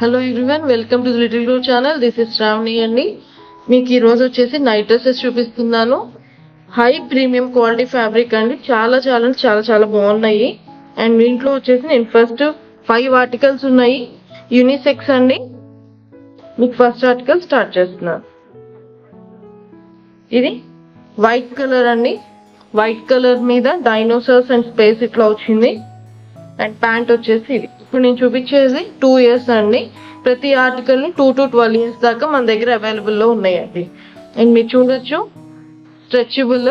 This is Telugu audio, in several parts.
Hello everyone, welcome to little grow channel. This is Shravani అండి. మీకు ఈరోజు వచ్చేసి నైట్ డ్రెస్సెస్ చూపిస్తున్నాను. హై ప్రీమియం క్వాలిటీ ఫ్యాబ్రిక్ అండి. చాలా చాలా చాలా చాలా బాగున్నాయి. అండ్ దీంట్లో వచ్చేసి నేను ఫస్ట్ 5 ఆర్టికల్స్ ఉన్నాయి. యూనిసెక్స్ అండి. మీకు ఫస్ట్ ఆర్టికల్ స్టార్ట్ చేస్తున్నాను. ఇది వైట్ కలర్ అండి. వైట్ కలర్ మీద డైనోసార్స్ అండ్ స్పేస్ ఇట్లా వచ్చింది. అండ్ ప్యాంట్ వచ్చేసి ఇది. ఇప్పుడు నేను చూపించేది 2 ఇయర్స్ అండి. ప్రతి ఆర్టికల్ 2 to 12 ఇయర్స్ దాకా మన దగ్గర అవైలబుల్లో ఉన్నాయండి. అండ్ మీరు చూడొచ్చు, స్ట్రెచబుల్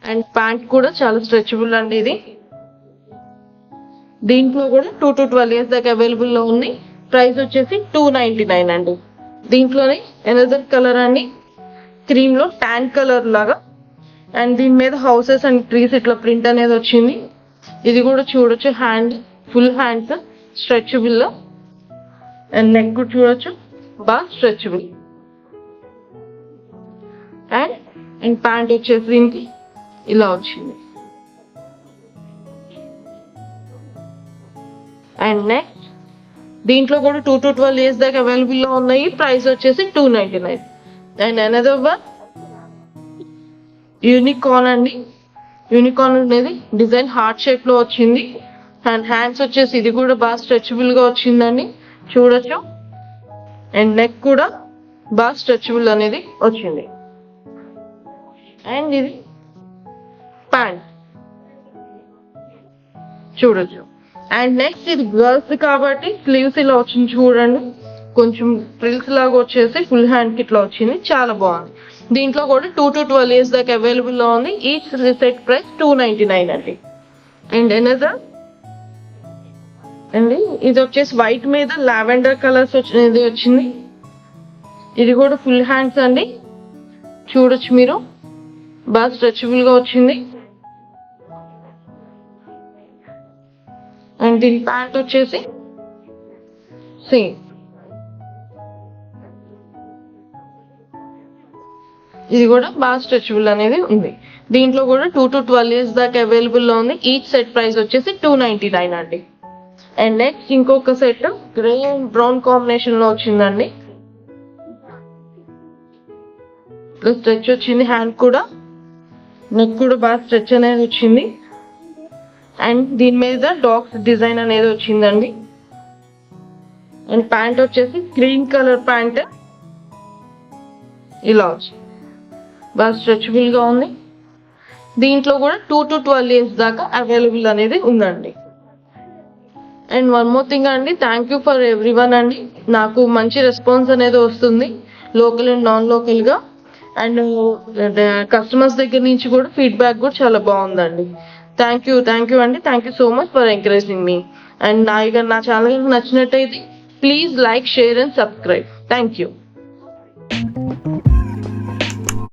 అండ్ ప్యాంట్ కూడా చాలా స్ట్రెచబుల్ అండి. ఇది దీంట్లో కూడా 2 to 12 ఇయర్స్ దాకా అవైలబుల్లో ఉంది. ప్రైస్ వచ్చేసి $299 అండి. దీంట్లోనే ఎనదర్ కలర్ అండి, క్రీమ్ లో ట్యాన్ కలర్ లాగా. అండ్ దీని మీద హౌసెస్ అండ్ ట్రీస్ ఇట్లా ప్రింట్ అనేది వచ్చింది. ఇది కూడా చూడొచ్చు, hand full hands stretchable. And neck కూడా చూడొచ్చు, బాగా స్ట్రెచబుల్. అండ్ ప్యాంట్ వచ్చేసి దీనికి ఇలా వచ్చింది. అండ్ నెక్స్ట్ దీంట్లో కూడా 2 to 12 ఇయర్స్ దాకా అవైలబుల్లో ఉన్నాయి. ప్రైస్ వచ్చేసి $299. అండ్ అనదర్ వన్ యూనికార్న్ అండి. యూనికార్న్ అనేది డిజైన్ హార్ట్ షేప్ లో వచ్చింది. అండ్ హ్యాండ్స్ వచ్చేసి ఇది కూడా బాగా స్ట్రెచబుల్ గా వచ్చిందండి, చూడొచ్చు. అండ్ నెక్ కూడా బాగా స్ట్రెచబుల్ అనేది వచ్చింది. అండ్ ఇది ప్యాంట్ చూడొచ్చు. అండ్ నెక్స్ట్ ఇది గర్ల్స్ కాబట్టి స్లీవ్స్ ఇలా వచ్చింది చూడండి, కొంచెం ఫ్రిల్స్ లాగా వచ్చేసి ఫుల్ హ్యాండ్ కి ఇట్లా వచ్చింది, చాలా బాగుంది. దీంట్లో కూడా 2 to 12 ఇయర్స్ దాకా అవైలబుల్లో ఉంది. ఈచ్ సెట్ ప్రైస్ $299 అండి. అండ్ అనదర్ అండి, ఇది వచ్చేసి వైట్ మీద లావెండర్ కలర్స్ వచ్చింది. ఇది కూడా ఫుల్ హ్యాండ్స్ అండి, చూడొచ్చు మీరు, బాగా స్ట్రెచబుల్ గా వచ్చింది. అండ్ దీని ప్యాంట్ వచ్చేసి సేమ్. ఇది కూడా బాగా స్ట్రెచబుల్ అనేది ఉంది. దీంట్లో కూడా 2 to 12 ఇయర్స్ దాకా అవైలబుల్లో ఉంది. ఈచ్ సెట్ ప్రైస్ వచ్చేసి $299 అండి. అండ్ నెక్స్ట్ ఇంకొక set grey and brown combination లో వచ్చిందండి. స్ట్రెచ్ వచ్చింది, హ్యాండ్ కూడా, నెక్ కూడా బాగా స్ట్రెచ్ అనేది వచ్చింది. అండ్ దీని మీద డాగ్స్ డిజైన్ అనేది వచ్చిందండి. అండ్ ప్యాంట్ వచ్చేసి గ్రీన్ కలర్ ప్యాంట్ ఇలా వచ్చింది, బాగా స్ట్రెచబుల్ గా ఉంది. దీంట్లో కూడా 2 to 12 ఇయర్స్ దాకా అవైలబుల్ అనేది ఉందండి. అండ్ వన్ మోర్ థింగ్ అండి, థ్యాంక్ యూ ఫర్ ఎవ్రీవన్ అండి. నాకు మంచి రెస్పాన్స్ అనేది వస్తుంది, లోకల్ అండ్ నాన్ లోకల్ గా. అండ్ కస్టమర్స్ దగ్గర నుంచి కూడా ఫీడ్బ్యాక్ కూడా చాలా బాగుందండి. థ్యాంక్ యూ అండి. Thank you so much for encouraging me. And నా ఛానల్ నచ్చినట్టయితే please like, share and subscribe. Thank you.